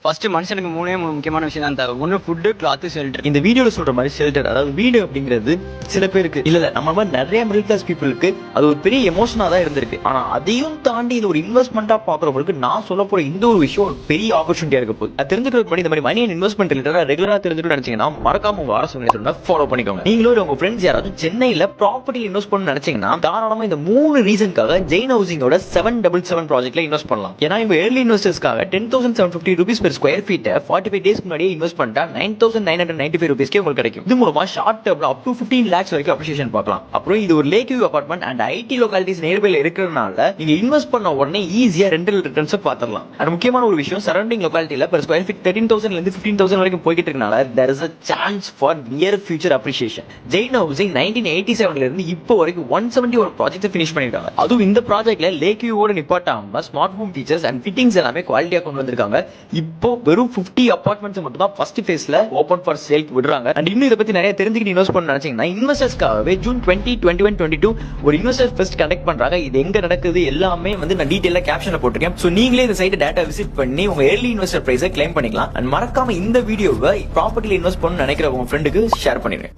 First மனுஷனுக்கு மூணு முக்கியமான விஷயம் தான் தேவை. ஒன்று ஃபுட்டு, கிளாத், ஷெல்டர். இந்த வீடியோல சொல்ற மாதிரி ஷெல்டர், அதாவது வீடு அப்படிங்கிறது சில பேருக்கு இல்ல நம்ம மாதிரி நிறைய மிடில் கிளாஸ் பீப்புளுக்கு அது ஒரு பெரிய எமோஷனா தான் இருந்திருக்கு. ஆனா அதையும் தாண்டி இது ஒரு இன்வெஸ்ட்மெண்டா பாக்குறவங்களுக்கு நான் சொல்ல போற இந்த ஒரு விஷயம் ஒரு பெரிய ஆப்பர்ச்சுனிட்டியா இருக்க போகுது. அது தெரிஞ்சுக்கிறது பண்ணி இந்த மாதிரி மணி அண்ட் இன்வெஸ்ட்மெண்ட் ரிலேட்டடா ரெகுலரா தெரிஞ்சுட்டு நினைச்சீங்கன்னா மறக்காம உங்க ஆலோசனை ஃபாலோ பண்ணிக்கோங்க. நீங்களும் உங்க ஃப்ரெண்ட்ஸ் யாராவது சென்னையில ப்ராப்பர்ட்டி இன்வெஸ்ட் பண்ண நினைச்சீங்கன்னா தாராளமா இந்த 3 ரீசன்காக ஜெயின் ஹவுசிங்கோட 777 ப்ராஜெக்ட்ல இன்வெஸ்ட் பண்ணலாம். ஏன்னா இவங்க ஏர்லி இன்வெஸ்டர்ஸ்க்காக 10,750 rupees per square feet 45 days முன்னாடியே இன்வெஸ்ட் பண்ணிட்டா 9,995 rupees உங்களுக்கு கிடைக்கும். இது மூலமா ஷார்ட் டேர்ம்ல up to 15 lakhs வரைக்கும் அப்ரிசியேஷன் பார்க்கலாம். அப்புறம் இது ஒரு lake view apartment and IT localities நியர்பைல இருக்கிறதுனால நீங்க இன்வெஸ்ட் பண்ண உடனே ஈஸியா ரெண்டல் ரிட்டர்ன்ஸ் பார்த்துடலாம். அது முக்கியமான ஒரு விஷயம், சரௌண்டிங் லோகாலிட்டியில per square feet 13,000 ல இருந்து 15,000 வரைக்கும் போயிட்டு இருக்கனால there is a chance for near future appreciation. Jain housing 1987 ல இருந்து இப்போ வரைக்கும் 171 ப்ராஜெக்ட் ஃபினிஷ் பண்ணிருக்காங்க. அதுவும் இந்த ப்ராஜெக்ட்ல லேக் வியூவோட நிப்பாட்டாம smart home features and fittings எல்லாமே குவாலிட்டியா கொண்டு வந்திருக்காங்க. இப்போ வெறும் 50 அபார்ட்மெண்ட்ஸ் மட்டும் தான் ஃபர்ஸ்ட் ஃபேஸ்ல ஓபன் ஃபார் சேல் விடுறாங்க. அண்ட் இன்னும் இதை பத்தி நிறைய தெரிஞ்சுக்கிட்டு இன்வெஸ்ட் பண்ண நினைச்சீங்கன்னா இன்வெஸ்டர்ஸ்க்காகவே ஜூன் 20, 21, 22 ஒரு இன்வெஸ்டர் ஃபெஸ்ட் கண்டக்ட் பண்றாங்க. இது எங்க நடக்குது எல்லாமே நான் டீடைலா கேப்ஷன்ல போட்டிருக்கேன். சோ நீங்களே இந்த சைட் டேட்டா விசிட் பண்ணி உங்க ஏர்லி இன்வெஸ்டர் பிரைஸை கிளைம் பண்ணிக்கலாம். அண்ட் மறக்காம இந்த வீடியோவை ப்ராப்பர்ட்டில இன்வெஸ்ட் பண்ண நினைக்கிற உங்க ஃப்ரெண்டுக்கு ஷேர் பண்ணிடுங்க.